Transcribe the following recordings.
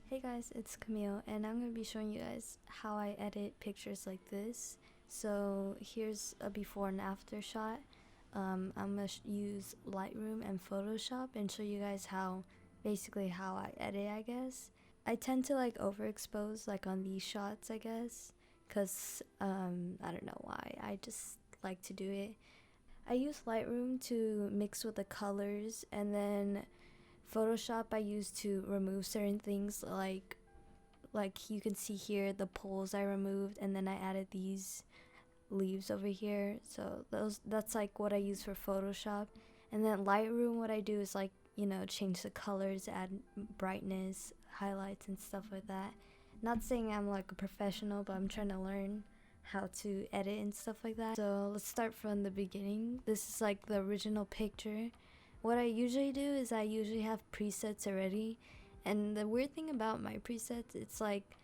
Hey guys, it's Camille and I'm going to be showing you guys how I edit pictures like this. So here's a before and after shot. I'm going to use Lightroom and Photoshop and show you guys basically how I edit, I guess. I tend to like overexpose like on these shots, I guess, because I don't know why, I just like to do it. I use Lightroom to mix with the colors, and then Photoshop I use to remove certain things, like you can see here the poles I removed, and then I added these leaves over here. So that's like what I use for Photoshop. And then Lightroom, what I do is like, change the colors, add brightness, highlights and stuff like that. Not saying I'm like a professional, but I'm trying to learn how to edit and stuff like that. So let's start from the beginning. This is like the original picture. What I usually do is I usually have presets already, and the weird thing about my presets, it's like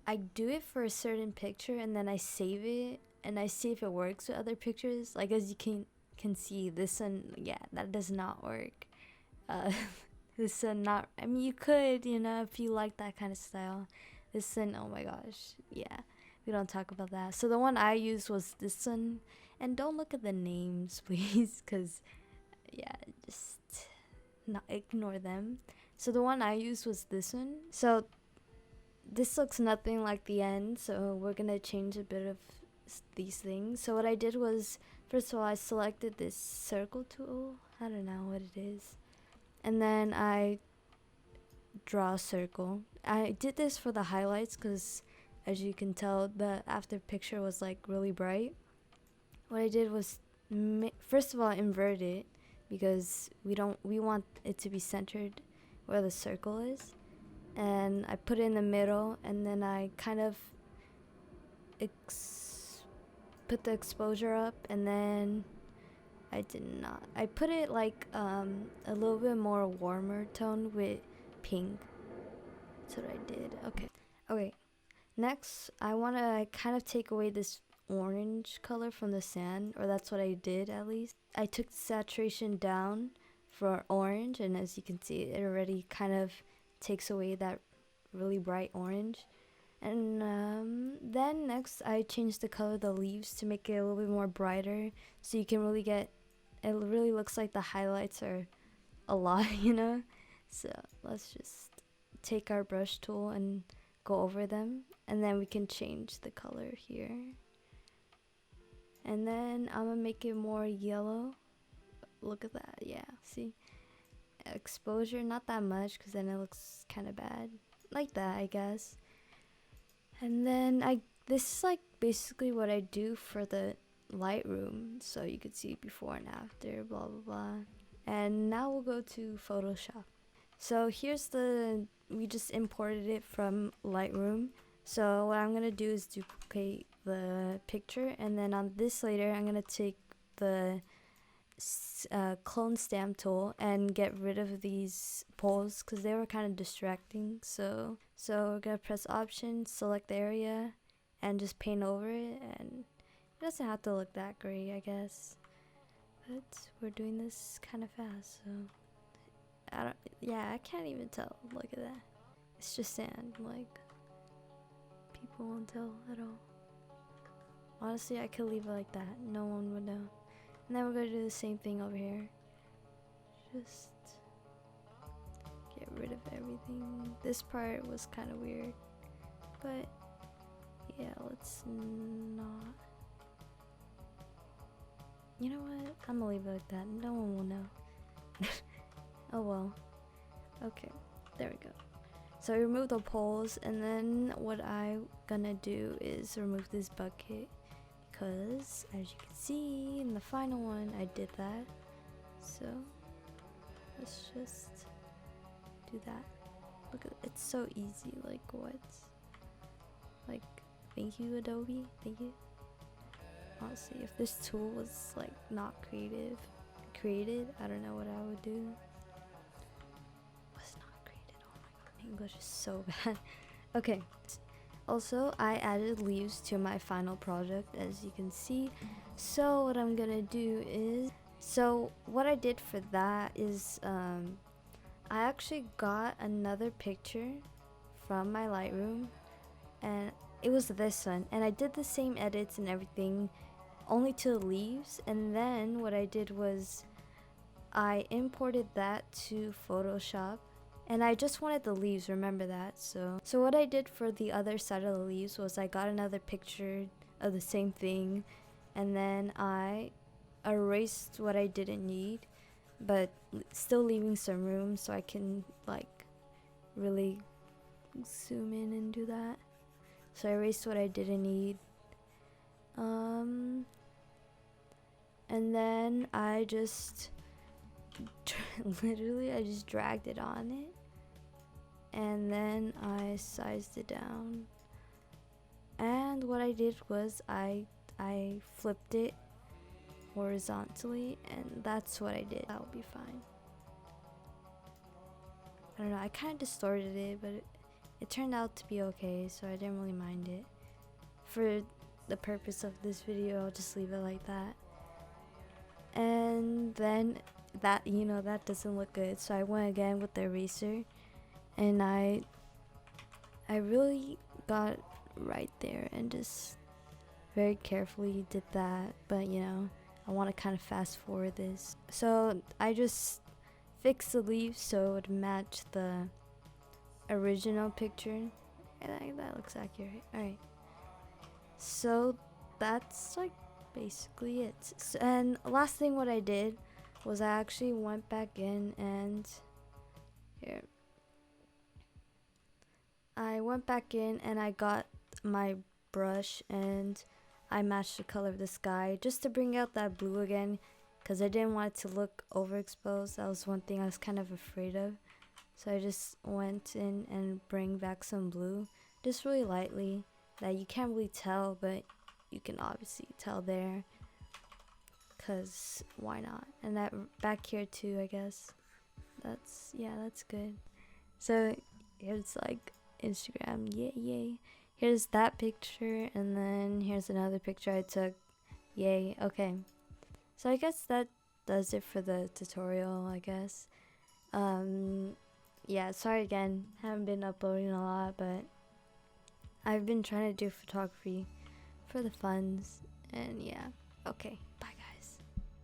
I do it for a certain picture and then I save it and I see if it works with other pictures. Like as you can see, this one, yeah, that does not work. uh this one, not, I mean, you could, if you like that kind of style. This one, oh my gosh, yeah, we don't talk about that. So the one I used was this one, and don't look at the names please, because yeah, just not ignore them. So the one I used was this one. So this looks nothing like the end, so we're gonna change a bit of these things. So what I did was, first of all, I selected this circle tool, I don't know what it is, and then I draw a circle. I did this for the highlights because, as you can tell, the after picture was like really bright. What I did was first of all invert it, because we want it to be centered where the circle is, and I put it in the middle, and then I kind of put the exposure up, and then I put it like a little bit more warmer tone with pink. That's what I did. Okay, next I want to kind of take away this orange color from the sand, or that's what I did at least. I took saturation down for orange, and as you can see, it already kind of takes away that really bright orange. And then next I changed the color of the leaves to make it a little bit more brighter, so you can really get, it really looks like the highlights are a lot, So let's just take our brush tool and go over them, and then we can change the color here. And then I'm gonna make it more yellow. Look at that, yeah, see? Exposure, not that much, because then it looks kind of bad. Like that, I guess. And then this is like basically what I do for the Lightroom, so you could see before and after, blah blah blah. And now we'll go to Photoshop. So here's we just imported it from Lightroom. So what I'm gonna do is duplicate the picture, and then on this layer I'm gonna take the clone stamp tool and get rid of these poles because they were kind of distracting. So we're gonna press Option, select the area, and just paint over it, and it doesn't have to look that great, I guess, but we're doing this kind of fast, so I can't even tell. Look at that, it's just sand, like people won't tell at all. Honestly, I could leave it like that, no one would know. And then we're going to do the same thing over here. Just get rid of everything. This part was kind of weird, but yeah, let's not. You know what? I'm gonna leave it like that. No one will know. Oh well. Okay, there we go. So I removed the poles, and then what I'm gonna do is remove this bucket, because as you can see in the final one I did that. So let's just do that. Look at it's so easy, like what? Like, thank you Adobe, thank you. Honestly, if this tool was like not created, I don't know what I would do. Was not created, oh my god, English is so bad. Okay, also I added leaves to my final project, as you can see. So what I'm gonna do is, so what I did for that is I actually got another picture from my Lightroom, and it was this one, and I did the same edits and everything only to the leaves. And then what I did was I imported that to Photoshop, and I just wanted the leaves, remember that. So what I did for the other side of the leaves was I got another picture of the same thing, and then I erased what I didn't need, but still leaving some room so I can like really zoom in and do that. So I erased what I didn't need, and then I just literally I just dragged it on it, and then I sized it down, and what I did was I flipped it horizontally, and that's what I did. That will be fine. I don't know, I kind of distorted it, but it turned out to be okay, so I didn't really mind it. For the purpose of this video, I'll just leave it like that. And then that, you know, that doesn't look good, so I went again with the eraser, and I really got right there and just very carefully did that. But you know, I want to kind of fast forward this, so I just fixed the leaves so it would match the original picture, and that looks accurate. Alright, so that's like basically it. So, and last thing what I did was I actually went back in, and here I went back in and I got my brush and I matched the color of the sky just to bring out that blue again, because I didn't want it to look overexposed. That was one thing I was kind of afraid of. So I just went in and bring back some blue, just really lightly, that you can't really tell, but you can obviously tell there, because why not? And that back here too, I guess. That's, yeah, that's good. So here's like Instagram, yay. Here's that picture, and then here's another picture I took, yay. Okay, so I guess that does it for the tutorial, I guess. Yeah, sorry again, haven't been uploading a lot, but I've been trying to do photography for the funds, and yeah, okay.